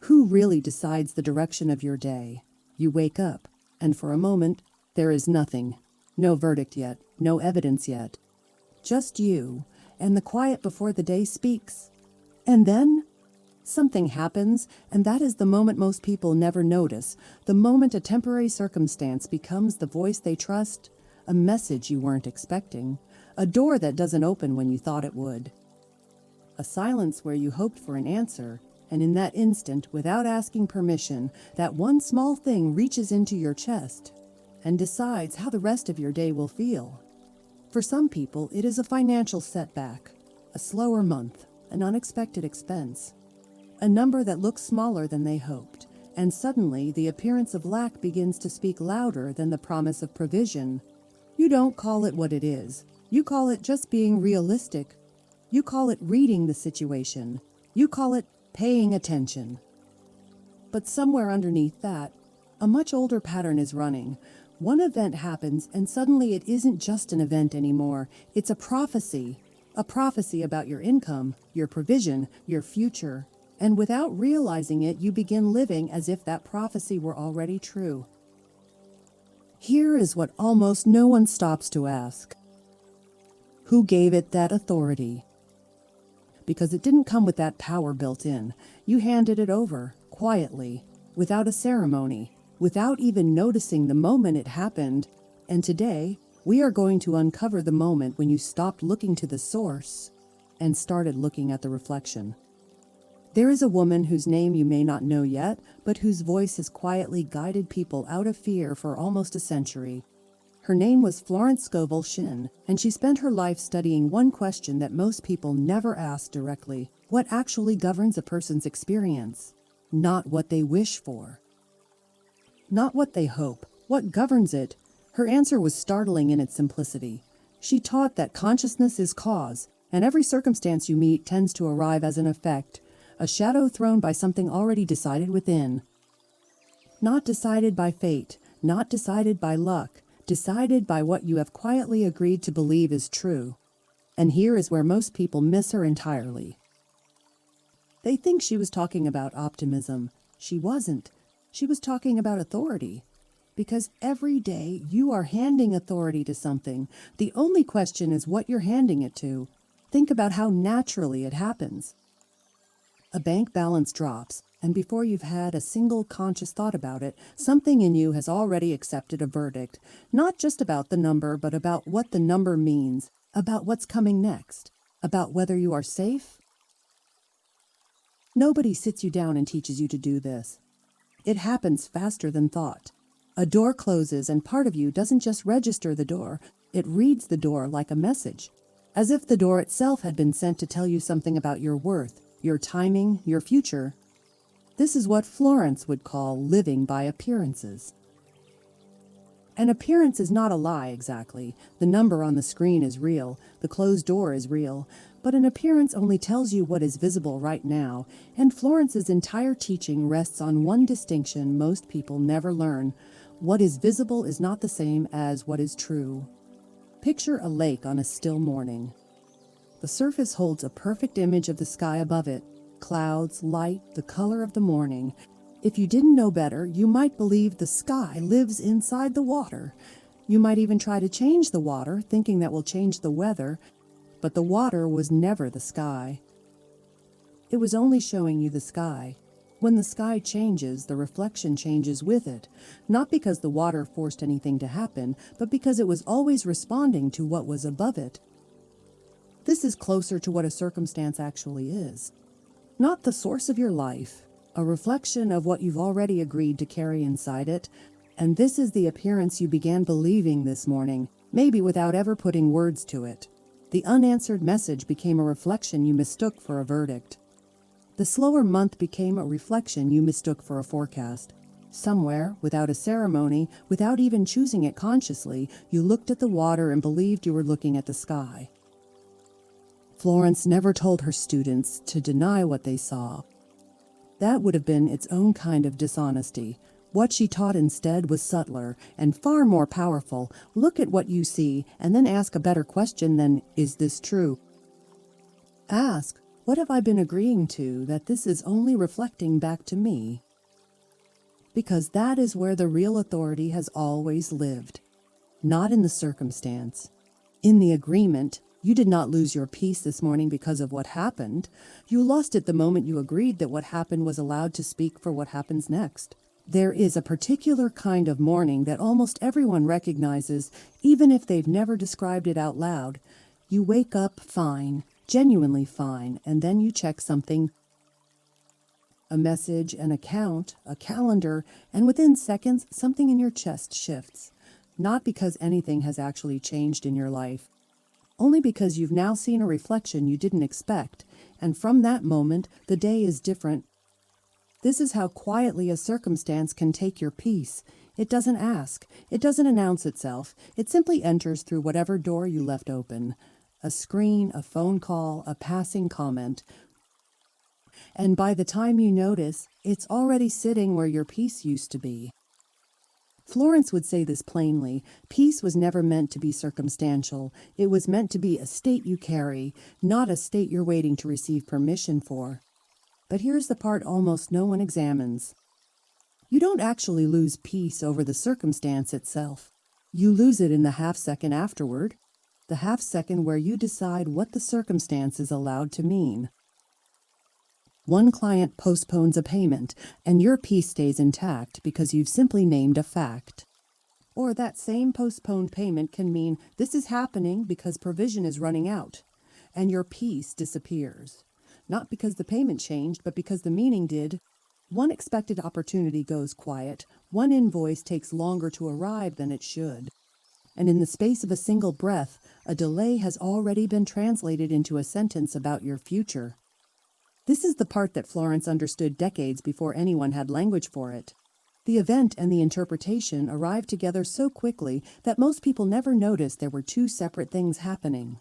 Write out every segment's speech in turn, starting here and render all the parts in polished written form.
Who really decides the direction of your day? You wake up, and for a moment, there is nothing. No verdict yet, no evidence yet. Just you, and the quiet before the day speaks. And then something happens, and that is the moment most people never notice, the moment a temporary circumstance becomes the voice they trust, a message you weren't expecting, a door that doesn't open when you thought it would, a silence where you hoped for an answer, and in that instant, without asking permission, that one small thing reaches into your chest and decides how the rest of your day will feel. For some people, it is a financial setback, a slower month, an unexpected expense, a number that looks smaller than they hoped, and suddenly the appearance of lack begins to speak louder than the promise of provision. You don't call it what it is. You call it just being realistic. You call it reading the situation. You call it paying attention. But somewhere underneath that, a much older pattern is running. One event happens, and suddenly it isn't just an event anymore. It's a prophecy about your income, your provision, your future. And without realizing it, you begin living as if that prophecy were already true. Here is what almost no one stops to ask. Who gave it that authority? Because it didn't come with that power built in. You handed it over, quietly, without a ceremony, without even noticing the moment it happened. And today, we are going to uncover the moment when you stopped looking to the source and started looking at the reflection. There is a woman whose name you may not know yet, but whose voice has quietly guided people out of fear for almost a century. Her name was Florence Scovel Shinn, and she spent her life studying one question that most people never ask directly: what actually governs a person's experience? Not what they wish for. Not what they hope. What governs it? Her answer was startling in its simplicity. She taught that consciousness is cause, and every circumstance you meet tends to arrive as an effect, a shadow thrown by something already decided within. Not decided by fate, not decided by luck, decided by what you have quietly agreed to believe is true. And here is where most people miss her entirely. They think she was talking about optimism. She wasn't. She was talking about authority. Because every day you are handing authority to something. The only question is what you're handing it to. Think about how naturally it happens. A bank balance drops, and before you've had a single conscious thought about it, something in you has already accepted a verdict, not just about the number, but about what the number means, about what's coming next, about whether you are safe. Nobody sits you down and teaches you to do this. It happens faster than thought. A door closes, and part of you doesn't just register the door, it reads the door like a message, as if the door itself had been sent to tell you something about your worth, your timing, your future. This is what Florence would call living by appearances. An appearance is not a lie exactly. The number on the screen is real, the closed door is real, but an appearance only tells you what is visible right now, and Florence's entire teaching rests on one distinction most people never learn. What is visible is not the same as what is true. Picture a lake on a still morning. The surface holds a perfect image of the sky above it, clouds, light, the color of the morning. If you didn't know better, you might believe the sky lives inside the water. You might even try to change the water, thinking that will change the weather, but the water was never the sky. It was only showing you the sky. When the sky changes, the reflection changes with it, not because the water forced anything to happen, but because it was always responding to what was above it. This is closer to what a circumstance actually is. Not the source of your life, a reflection of what you've already agreed to carry inside it, and this is the appearance you began believing this morning, maybe without ever putting words to it. The unanswered message became a reflection you mistook for a verdict. The slower month became a reflection you mistook for a forecast. Somewhere, without a ceremony, without even choosing it consciously, you looked at the water and believed you were looking at the sky. Florence never told her students to deny what they saw. That would have been its own kind of dishonesty. What she taught instead was subtler and far more powerful. Look at what you see, and then ask a better question than, is this true? Ask, What have I been agreeing to that this is only reflecting back to me? Because that is where the real authority has always lived, not in the circumstance. In the agreement, you did not lose your peace this morning because of what happened. You lost it the moment you agreed that what happened was allowed to speak for what happens next. There is a particular kind of mourning that almost everyone recognizes, even if they've never described it out loud. You wake up fine, genuinely fine, and then you check something, a message, an account, a calendar, and within seconds, something in your chest shifts. Not because anything has actually changed in your life, only because you've now seen a reflection you didn't expect, and from that moment, the day is different. This is how quietly a circumstance can take your peace. It doesn't ask, it doesn't announce itself, it simply enters through whatever door you left open. A screen, a phone call, a passing comment. And by the time you notice, it's already sitting where your peace used to be. Florence would say this plainly: peace was never meant to be circumstantial. It was meant to be a state you carry, not a state you're waiting to receive permission for. But here's the part almost no one examines. You don't actually lose peace over the circumstance itself. You lose it in the half-second afterward, the half-second where you decide what the circumstance is allowed to mean. One client postpones a payment, and your peace stays intact because you've simply named a fact. Or that same postponed payment can mean this is happening because provision is running out, and your peace disappears. Not because the payment changed, but because the meaning did. One expected opportunity goes quiet, one invoice takes longer to arrive than it should. And in the space of a single breath, a delay has already been translated into a sentence about your future. This is the part that Florence understood decades before anyone had language for it. The event and the interpretation arrived together so quickly that most people never noticed there were two separate things happening.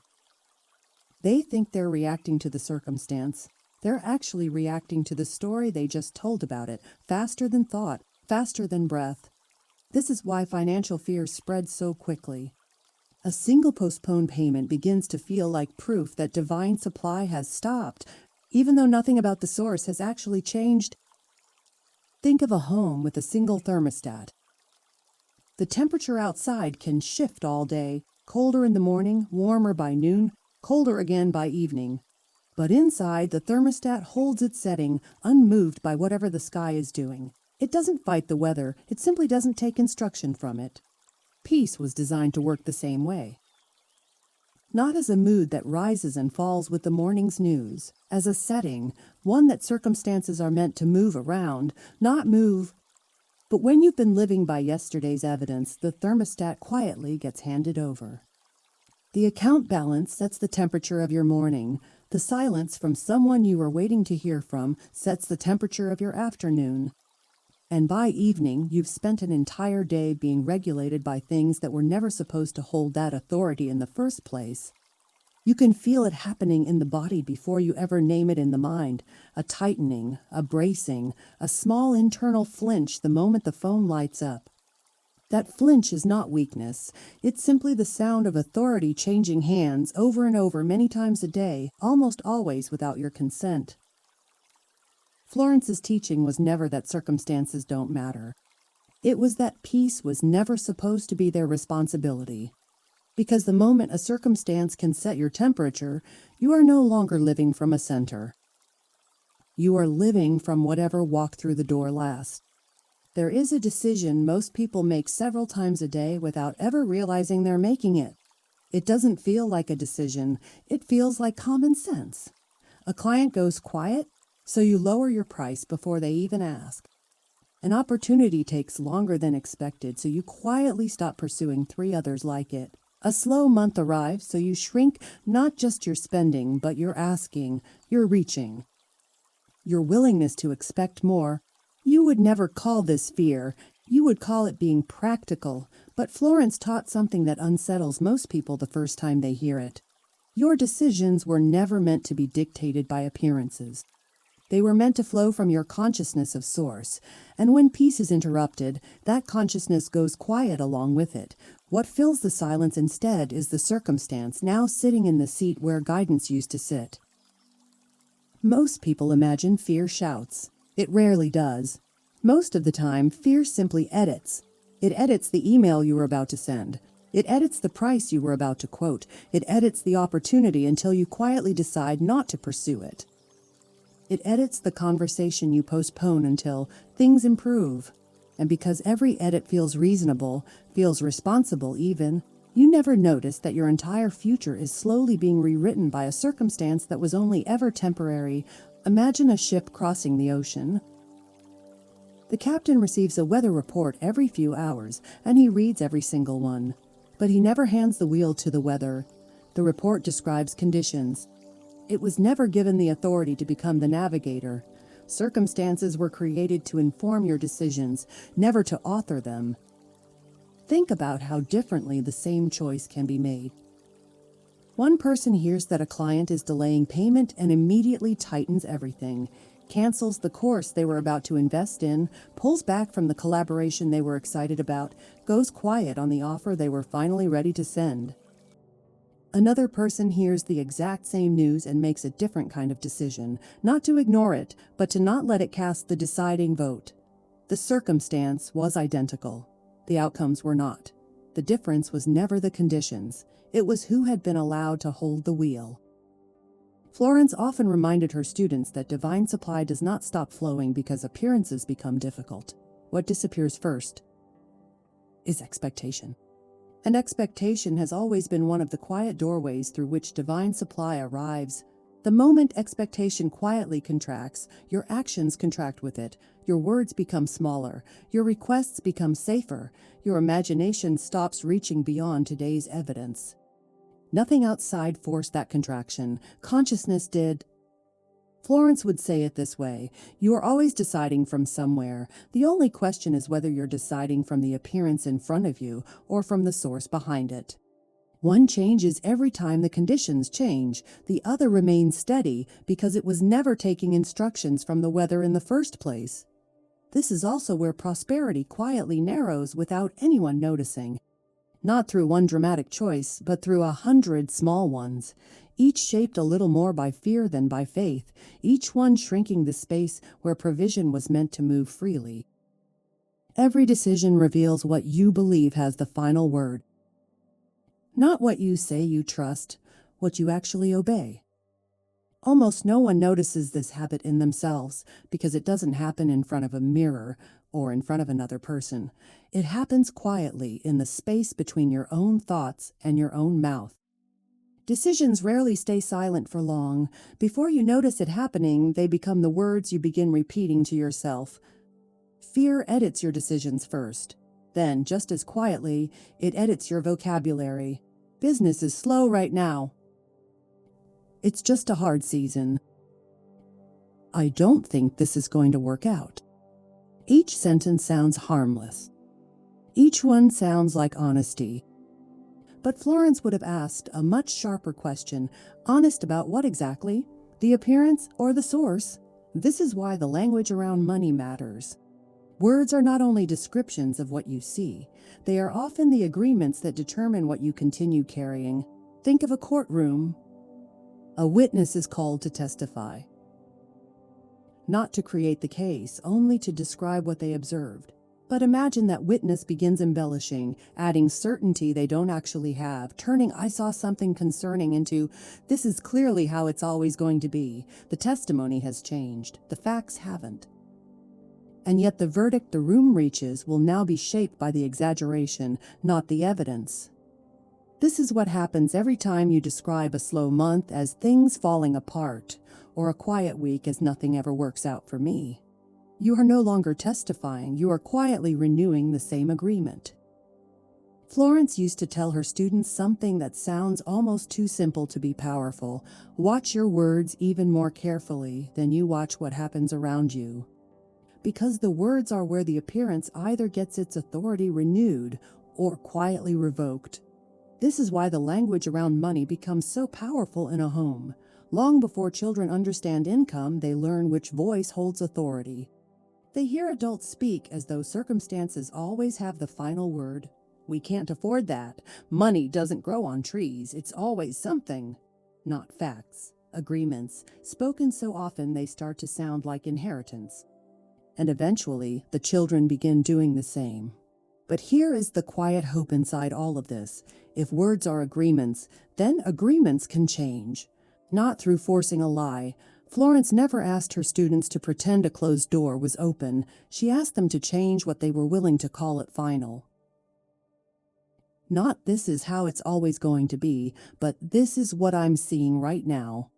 They think they're reacting to the circumstance. They're actually reacting to the story they just told about it, faster than thought, faster than breath. This is why financial fear spreads so quickly. A single postponed payment begins to feel like proof that divine supply has stopped, even though nothing about the source has actually changed. Think of a home with a single thermostat. The temperature outside can shift all day, colder in the morning, warmer by noon, colder again by evening. But inside, the thermostat holds its setting, unmoved by whatever the sky is doing. It doesn't fight the weather, it simply doesn't take instruction from it. Peace was designed to work the same way. Not as a mood that rises and falls with the morning's news, as a setting, one that circumstances are meant to move around, not move. But when you've been living by yesterday's evidence, the thermostat quietly gets handed over. The account balance sets the temperature of your morning. The silence from someone you were waiting to hear from sets the temperature of your afternoon. And by evening, you've spent an entire day being regulated by things that were never supposed to hold that authority in the first place. You can feel it happening in the body before you ever name it in the mind, a tightening, a bracing, a small internal flinch the moment the phone lights up. That flinch is not weakness. It's simply the sound of authority changing hands over and over many times a day, almost always without your consent. Florence's teaching was never that circumstances don't matter. It was that peace was never supposed to be their responsibility. Because the moment a circumstance can set your temperature, you are no longer living from a center. You are living from whatever walked through the door last. There is a decision most people make several times a day without ever realizing they're making it. It doesn't feel like a decision, it feels like common sense. A client goes quiet, so you lower your price before they even ask. An opportunity takes longer than expected, so you quietly stop pursuing 3 others like it. A slow month arrives, so you shrink not just your spending, but your asking, your reaching. Your willingness to expect more. You would never call this fear, you would call it being practical, but Florence taught something that unsettles most people the first time they hear it. Your decisions were never meant to be dictated by appearances. They were meant to flow from your consciousness of source, and when peace is interrupted, that consciousness goes quiet along with it. What fills the silence instead is the circumstance now sitting in the seat where guidance used to sit. Most people imagine fear shouts. It rarely does. Most of the time, fear simply edits. It edits the email you were about to send. It edits the price you were about to quote. It edits the opportunity until you quietly decide not to pursue it. It edits the conversation you postpone until things improve. And because every edit feels reasonable, feels responsible even, you never notice that your entire future is slowly being rewritten by a circumstance that was only ever temporary. Imagine a ship crossing the ocean. The captain receives a weather report every few hours, and he reads every single one. But he never hands the wheel to the weather. The report describes conditions. It was never given the authority to become the navigator. Circumstances were created to inform your decisions, never to author them. Think about how differently the same choice can be made. One person hears that a client is delaying payment and immediately tightens everything, cancels the course they were about to invest in, pulls back from the collaboration they were excited about, goes quiet on the offer they were finally ready to send. Another person hears the exact same news and makes a different kind of decision, not to ignore it, but to not let it cast the deciding vote. The circumstance was identical. The outcomes were not. The difference was never the conditions. It was who had been allowed to hold the wheel. Florence often reminded her students that divine supply does not stop flowing because appearances become difficult. What disappears first is expectation. And expectation has always been one of the quiet doorways through which divine supply arrives. The moment expectation quietly contracts, your actions contract with it, your words become smaller, your requests become safer, your imagination stops reaching beyond today's evidence. Nothing outside forced that contraction. Consciousness did. Florence would say it this way: you are always deciding from somewhere. The only question is whether you're deciding from the appearance in front of you or from the source behind it. One changes every time the conditions change. The other remains steady because it was never taking instructions from the weather in the first place. This is also where prosperity quietly narrows without anyone noticing. Not through one dramatic choice, but through 100 small ones, each shaped a little more by fear than by faith, each one shrinking the space where provision was meant to move freely. Every decision reveals what you believe has the final word. Not what you say you trust, what you actually obey. Almost no one notices this habit in themselves because it doesn't happen in front of a mirror or in front of another person. It happens quietly in the space between your own thoughts and your own mouth. Decisions rarely stay silent for long. Before you notice it happening, they become the words you begin repeating to yourself. Fear edits your decisions first. Then, just as quietly, it edits your vocabulary. Business is slow right now. It's just a hard season. I don't think this is going to work out. Each sentence sounds harmless. Each one sounds like honesty. But Florence would have asked a much sharper question. Honest about what exactly? The appearance or the source? This is why the language around money matters. Words are not only descriptions of what you see, they are often the agreements that determine what you continue carrying. Think of a courtroom. A witness is called to testify. Not to create the case, only to describe what they observed. But imagine that witness begins embellishing, adding certainty they don't actually have, turning "I saw something concerning" into "this is clearly how it's always going to be." The testimony has changed, the facts haven't. And yet the verdict the room reaches will now be shaped by the exaggeration, not the evidence. This is what happens every time you describe a slow month as things falling apart, or a quiet week as nothing ever works out for me. You are no longer testifying, you are quietly renewing the same agreement. Florence used to tell her students something that sounds almost too simple to be powerful. Watch your words even more carefully than you watch what happens around you. Because the words are where the appearance either gets its authority renewed or quietly revoked. This is why the language around money becomes so powerful in a home. Long before children understand income, they learn which voice holds authority. They hear adults speak as though circumstances always have the final word. We can't afford that. Money doesn't grow on trees. It's always something. Not facts. agreements, spoken so often they start to sound like inheritance. And eventually, the children begin doing the same. But here is the quiet hope inside all of this. If words are agreements, then agreements can change. Not through forcing a lie. Florence never asked her students to pretend a closed door was open. She asked them to change what they were willing to call it final. Not "this is how it's always going to be," but "this is what I'm seeing right now."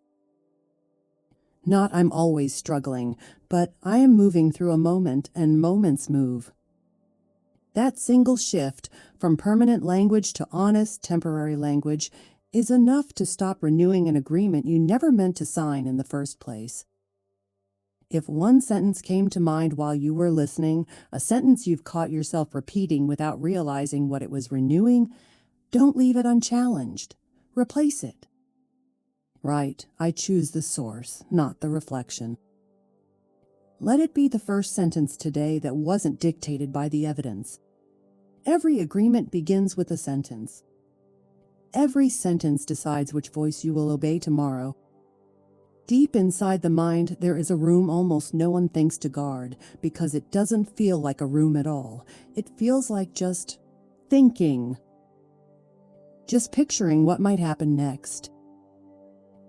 Not "I'm always struggling," but "I am moving through a moment and moments move." That single shift from permanent language to honest, temporary language is enough to stop renewing an agreement you never meant to sign in the first place. If one sentence came to mind while you were listening, a sentence you've caught yourself repeating without realizing what it was renewing, don't leave it unchallenged. Replace it. Right, I choose the source, not the reflection. Let it be the first sentence today that wasn't dictated by the evidence. Every agreement begins with a sentence. Every sentence decides which voice you will obey tomorrow. Deep inside the mind, there is a room almost no one thinks to guard, because it doesn't feel like a room at all. It feels like just thinking. Just picturing what might happen next.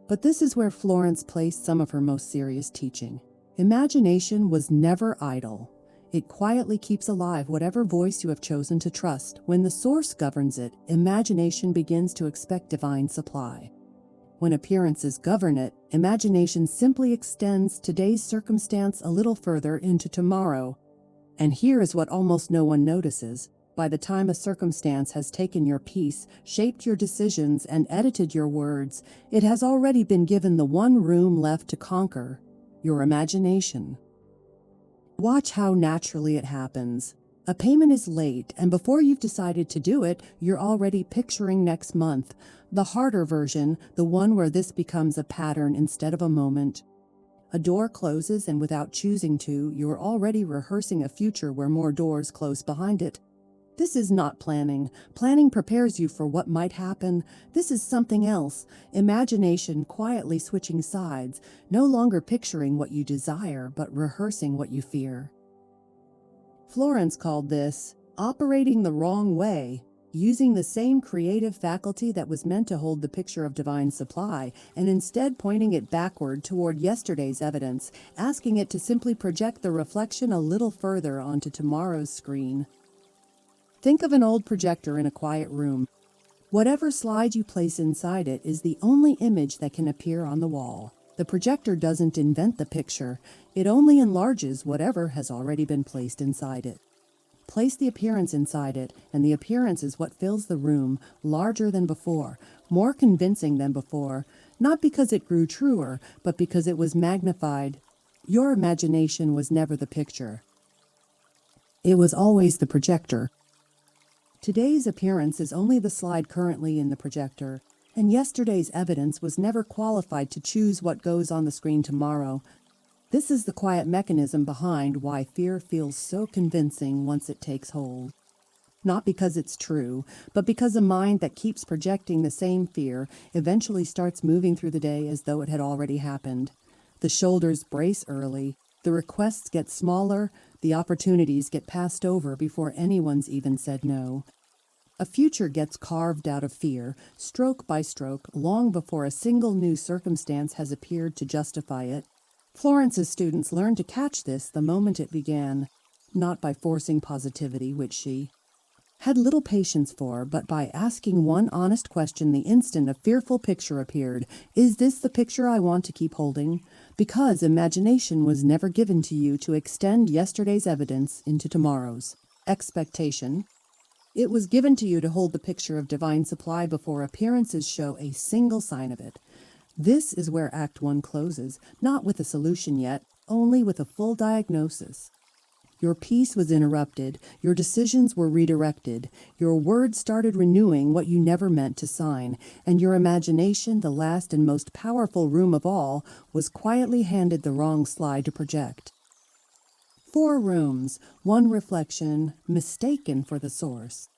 But this is where Florence placed some of her most serious teaching. Imagination was never idle. It quietly keeps alive whatever voice you have chosen to trust. When the source governs it, imagination begins to expect divine supply. When appearances govern it, imagination simply extends today's circumstance a little further into tomorrow. And here is what almost no one notices. By the time a circumstance has taken your peace, shaped your decisions, and edited your words, it has already been given the one room left to conquer: your imagination. Watch how naturally it happens. A payment is late, and before you've decided to do it, you're already picturing next month. The harder version, the one where this becomes a pattern instead of a moment. A door closes, and without choosing to, you're already rehearsing a future where more doors close behind it. This is not planning. Planning prepares you for what might happen. This is something else. Imagination quietly switching sides, no longer picturing what you desire, but rehearsing what you fear. Florence called this operating the wrong way, using the same creative faculty that was meant to hold the picture of divine supply, and instead pointing it backward toward yesterday's evidence, asking it to simply project the reflection a little further onto tomorrow's screen. Think of an old projector in a quiet room. Whatever slide you place inside it is the only image that can appear on the wall. The projector doesn't invent the picture, it only enlarges whatever has already been placed inside it. Place the appearance inside it, and the appearance is what fills the room, larger than before, more convincing than before, not because it grew truer, but because it was magnified. Your imagination was never the picture. It was always the projector. Today's appearance is only the slide currently in the projector, and yesterday's evidence was never qualified to choose what goes on the screen tomorrow. This is the quiet mechanism behind why fear feels so convincing once it takes hold. Not because it's true, but because a mind that keeps projecting the same fear eventually starts moving through the day as though it had already happened. The shoulders brace early, the requests get smaller, the opportunities get passed over before anyone's even said no. A future gets carved out of fear, stroke by stroke, long before a single new circumstance has appeared to justify it. Florence's students learned to catch this the moment it began, not by forcing positivity, which she had little patience for, but by asking one honest question the instant a fearful picture appeared. Is this the picture I want to keep holding? Because imagination was never given to you to extend yesterday's evidence into tomorrow's expectation. It was given to you to hold the picture of divine supply before appearances show a single sign of it. This is where Act 1 closes, not with a solution yet, only with a full diagnosis. Your peace was interrupted, your decisions were redirected, your words started renewing what you never meant to sign, and your imagination, the last and most powerful room of all, was quietly handed the wrong slide to project. 4 rooms, 1 reflection, mistaken for the source.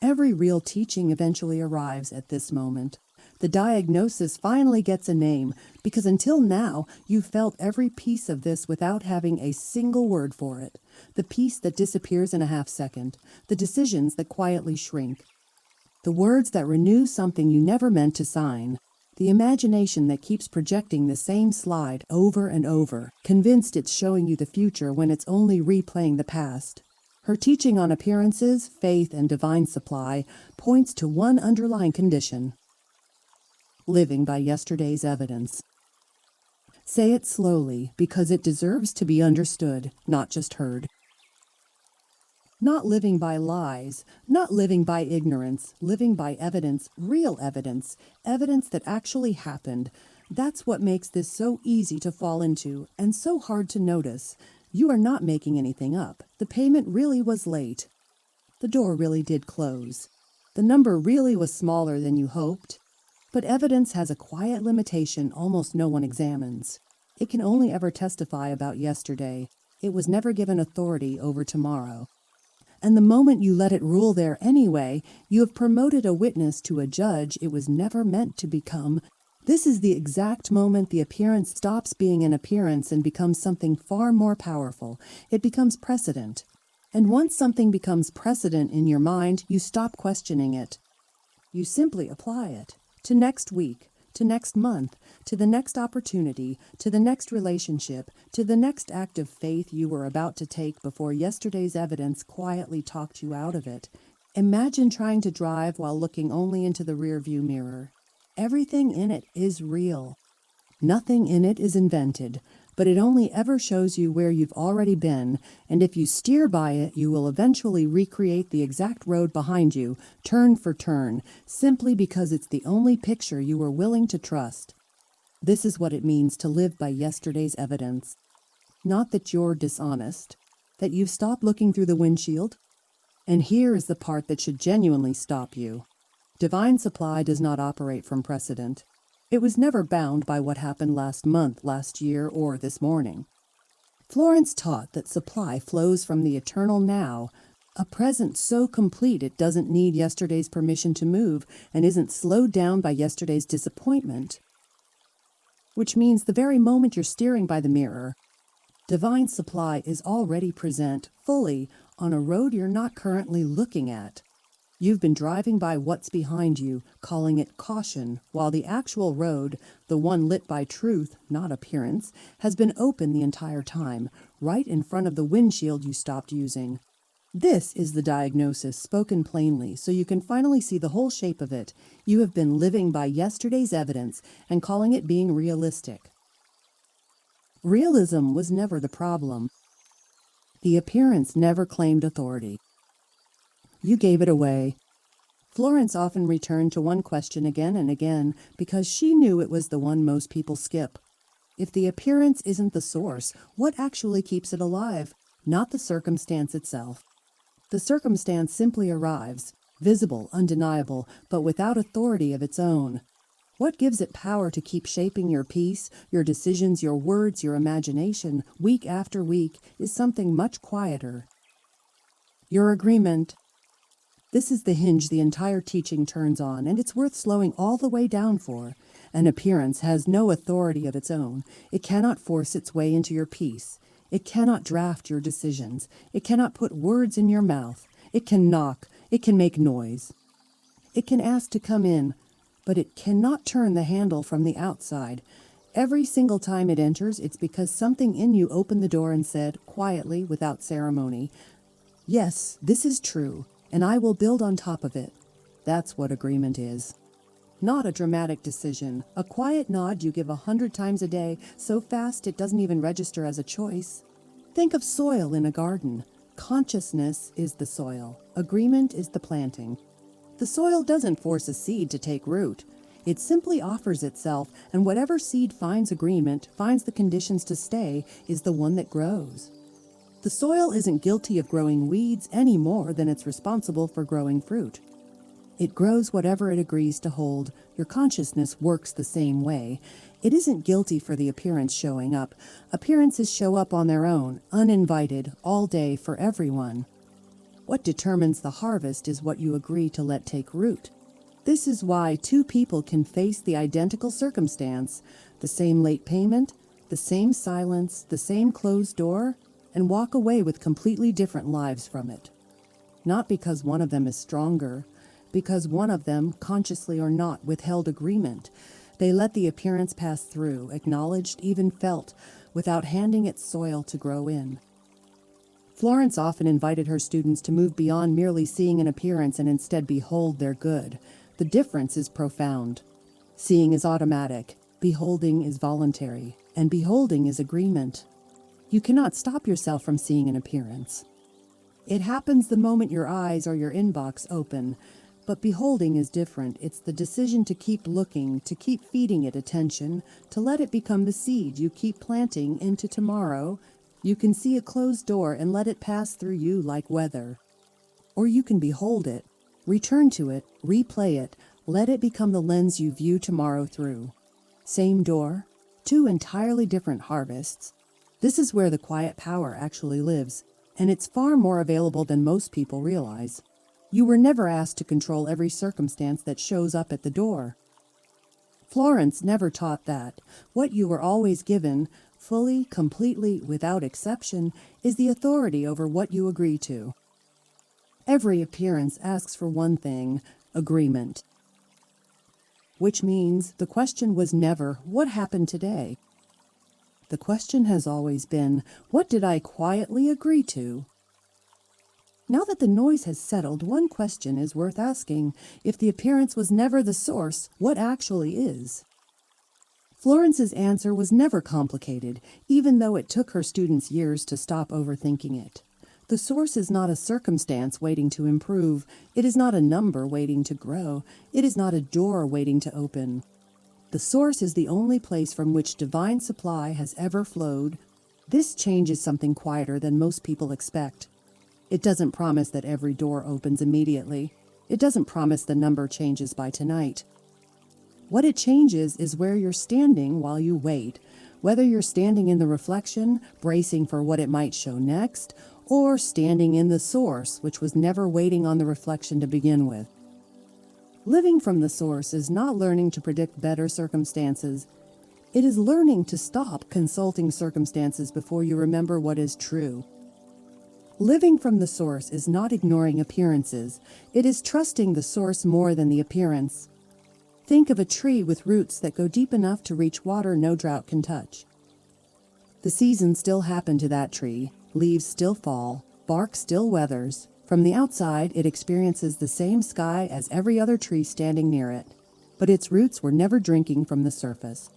Every real teaching eventually arrives at this moment. The diagnosis finally gets a name, because until now, you felt every piece of this without having a single word for it. The piece that disappears in a half-second, the decisions that quietly shrink, the words that renew something you never meant to sign, the imagination that keeps projecting the same slide over and over, convinced it's showing you the future when it's only replaying the past. Her teaching on appearances, faith, and divine supply points to one underlying condition: living by yesterday's evidence. Say it slowly, because it deserves to be understood, not just heard. Not living by lies, not living by ignorance, living by evidence, real evidence, evidence that actually happened. That's what makes this so easy to fall into and so hard to notice. You are not making anything up. The payment really was late. The door really did close. The number really was smaller than you hoped. But evidence has a quiet limitation almost no one examines. It can only ever testify about yesterday. It was never given authority over tomorrow. And the moment you let it rule there anyway, you have promoted a witness to a judge it was never meant to become. This is the exact moment the appearance stops being an appearance and becomes something far more powerful. It becomes precedent. And once something becomes precedent in your mind, you stop questioning it. You simply apply it to next week, to next month, to the next opportunity, to the next relationship, to the next act of faith you were about to take before yesterday's evidence quietly talked you out of it. Imagine trying to drive while looking only into the rearview mirror. Everything in it is real. Nothing in it is invented, but it only ever shows you where you've already been, and if you steer by it, you will eventually recreate the exact road behind you, turn for turn, simply because it's the only picture you were willing to trust. This is what it means to live by yesterday's evidence. Not that you're dishonest, that you've stopped looking through the windshield. And here is the part that should genuinely stop you. Divine supply does not operate from precedent. It was never bound by what happened last month, last year, or this morning. Florence taught that supply flows from the eternal now, a present so complete it doesn't need yesterday's permission to move and isn't slowed down by yesterday's disappointment. Which means the very moment you're steering by the mirror, divine supply is already present, fully, on a road you're not currently looking at. You've been driving by what's behind you, calling it caution, while the actual road, the one lit by truth, not appearance, has been open the entire time, right in front of the windshield you stopped using. This is the diagnosis, spoken plainly, so you can finally see the whole shape of it. You have been living by yesterday's evidence and calling it being realistic. Realism was never the problem. The appearance never claimed authority. You gave it away. Florence often returned to one question again and again because she knew it was the one most people skip. If the appearance isn't the source, what actually keeps it alive? Not the circumstance itself. The circumstance simply arrives, visible, undeniable, but without authority of its own. What gives it power to keep shaping your peace, your decisions, your words, your imagination, week after week, is something much quieter. Your agreement. This is the hinge the entire teaching turns on, and it's worth slowing all the way down for. An appearance has no authority of its own. It cannot force its way into your peace. It cannot draft your decisions. It cannot put words in your mouth. It can knock. It can make noise. It can ask to come in, but it cannot turn the handle from the outside. Every single time it enters, it's because something in you opened the door and said, quietly, without ceremony, "Yes, this is true, and I will build on top of it." That's what agreement is. Not a dramatic decision, a quiet nod you give 100 times a day, so fast it doesn't even register as a choice. Think of soil in a garden. Consciousness is the soil. Agreement is the planting. The soil doesn't force a seed to take root. It simply offers itself, and whatever seed finds agreement, finds the conditions to stay, is the one that grows. The soil isn't guilty of growing weeds any more than it's responsible for growing fruit. It grows whatever it agrees to hold. Your consciousness works the same way. It isn't guilty for the appearance showing up. Appearances show up on their own, uninvited, all day for everyone. What determines the harvest is what you agree to let take root. This is why two people can face the identical circumstance, the same late payment, the same silence, the same closed door, and walk away with completely different lives from it. Not because one of them is stronger, because one of them, consciously or not, withheld agreement. They let the appearance pass through, acknowledged, even felt, without handing it soil to grow in. Florence often invited her students to move beyond merely seeing an appearance and instead behold their good. The difference is profound. Seeing is automatic, beholding is voluntary, and beholding is agreement. You cannot stop yourself from seeing an appearance. It happens the moment your eyes or your inbox open, but beholding is different. It's the decision to keep looking, to keep feeding it attention, to let it become the seed you keep planting into tomorrow. You can see a closed door and let it pass through you like weather. Or you can behold it, return to it, replay it, let it become the lens you view tomorrow through. Same door, two entirely different harvests. This is where the quiet power actually lives, and it's far more available than most people realize. You were never asked to control every circumstance that shows up at the door. Florence never taught that. What you were always given, fully, completely, without exception, is the authority over what you agree to. Every appearance asks for one thing: agreement. Which means the question was never, what happened today? The question has always been, what did I quietly agree to? Now that the noise has settled, one question is worth asking. If the appearance was never the source, what actually is? Florence's answer was never complicated, even though it took her students years to stop overthinking it. The source is not a circumstance waiting to improve. It is not a number waiting to grow. It is not a door waiting to open. The source is the only place from which divine supply has ever flowed. This change is something quieter than most people expect. It doesn't promise that every door opens immediately. It doesn't promise the number changes by tonight. What it changes is where you're standing while you wait, whether you're standing in the reflection, bracing for what it might show next, or standing in the source, which was never waiting on the reflection to begin with. Living from the source is not learning to predict better circumstances. It is learning to stop consulting circumstances before you remember what is true. Living from the source is not ignoring appearances. It is trusting the source more than the appearance. Think of a tree with roots that go deep enough to reach water no drought can touch. The seasons still happen to that tree. Leaves still fall. Bark still weathers. From the outside, it experiences the same sky as every other tree standing near it. But its roots were never drinking from the surface.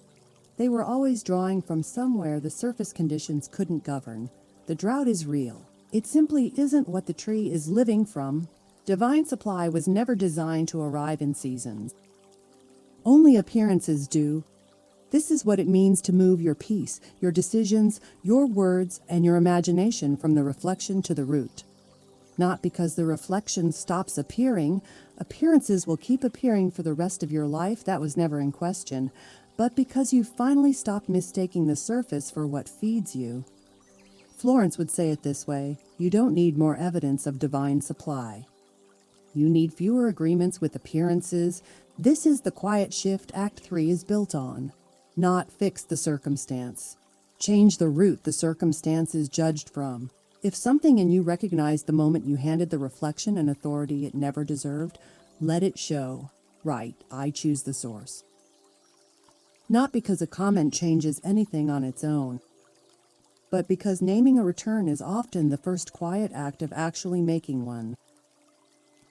They were always drawing from somewhere the surface conditions couldn't govern. The drought is real. It simply isn't what the tree is living from. Divine supply was never designed to arrive in seasons. Only appearances do. This is what it means to move your peace, your decisions, your words, and your imagination from the reflection to the root. Not because the reflection stops appearing. Appearances will keep appearing for the rest of your life, that was never in question, but because you finally stopped mistaking the surface for what feeds you. Florence would say it this way: you don't need more evidence of divine supply. You need fewer agreements with appearances. This is the quiet shift Act 3 is built on. Not fix the circumstance. Change the root the circumstance is judged from. If something in you recognized the moment you handed the reflection an authority it never deserved, let it show. Right, I choose the source. Not because a comment changes anything on its own, but because naming a return is often the first quiet act of actually making one.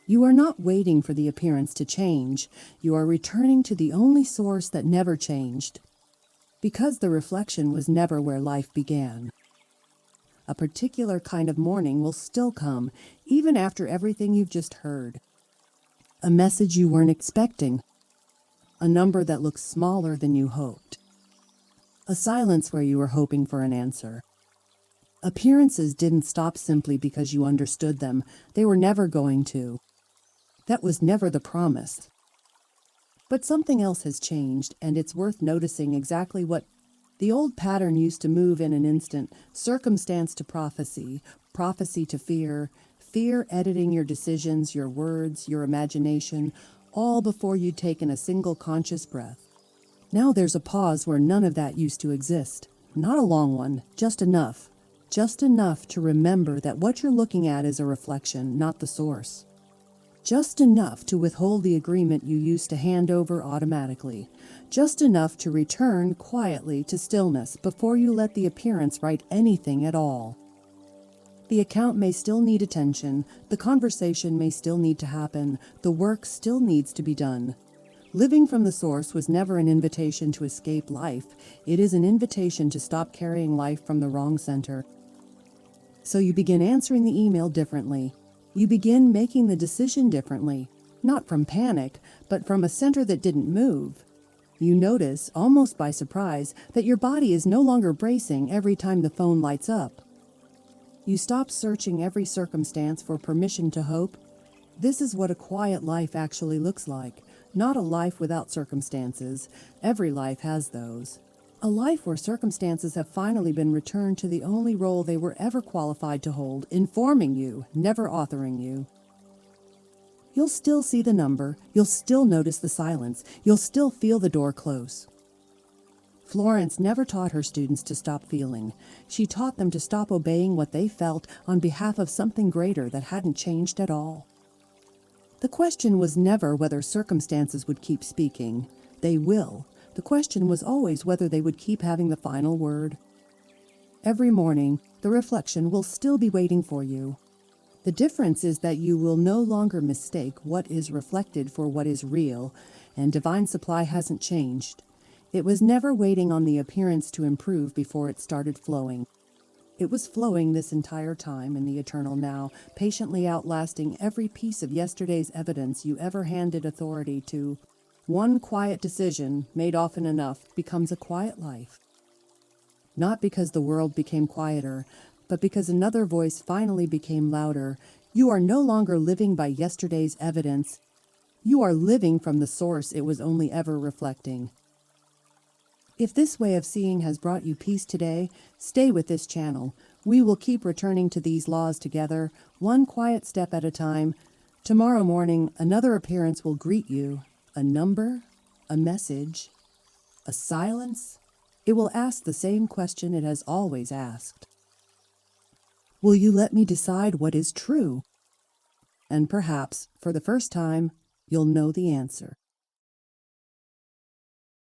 You are not waiting for the appearance to change. You are returning to the only source that never changed, because the reflection was never where life began. A particular kind of morning will still come, even after everything you've just heard. A message you weren't expecting. A number that looks smaller than you hoped. A silence where you were hoping for an answer. Appearances didn't stop simply because you understood them. They were never going to. That was never the promise. But something else has changed, and it's worth noticing exactly what. The old pattern used to move in an instant: circumstance to prophecy, prophecy to fear, fear editing your decisions, your words, your imagination, all before you'd taken a single conscious breath. Now there's a pause where none of that used to exist. Not a long one, just enough. Just enough to remember that what you're looking at is a reflection, not the source. Just enough to withhold the agreement you used to hand over automatically. Just enough to return quietly to stillness before you let the appearance write anything at all. The account may still need attention, the conversation may still need to happen, the work still needs to be done. Living from the source was never an invitation to escape life. It is an invitation to stop carrying life from the wrong center. So you begin answering the email differently. You begin making the decision differently, not from panic, but from a center that didn't move. You notice, almost by surprise, that your body is no longer bracing every time the phone lights up. You stop searching every circumstance for permission to hope. This is what a quiet life actually looks like, not a life without circumstances. Every life has those. A life where circumstances have finally been returned to the only role they were ever qualified to hold, informing you, never authoring you. You'll still see the number, you'll still notice the silence, you'll still feel the door close. Florence never taught her students to stop feeling. She taught them to stop obeying what they felt on behalf of something greater that hadn't changed at all. The question was never whether circumstances would keep speaking. They will. The question was always whether they would keep having the final word. Every morning, the reflection will still be waiting for you. The difference is that you will no longer mistake what is reflected for what is real, and divine supply hasn't changed. It was never waiting on the appearance to improve before it started flowing. It was flowing this entire time in the eternal now, patiently outlasting every piece of yesterday's evidence you ever handed authority to. One quiet decision, made often enough, becomes a quiet life. Not because the world became quieter, but because another voice finally became louder. You are no longer living by yesterday's evidence. You are living from the source it was only ever reflecting. If this way of seeing has brought you peace today, stay with this channel. We will keep returning to these laws together, one quiet step at a time. Tomorrow morning, another appearance will greet you. A number, a message, a silence. It will ask the same question it has always asked. Will you let me decide what is true? And perhaps, for the first time, you'll know the answer.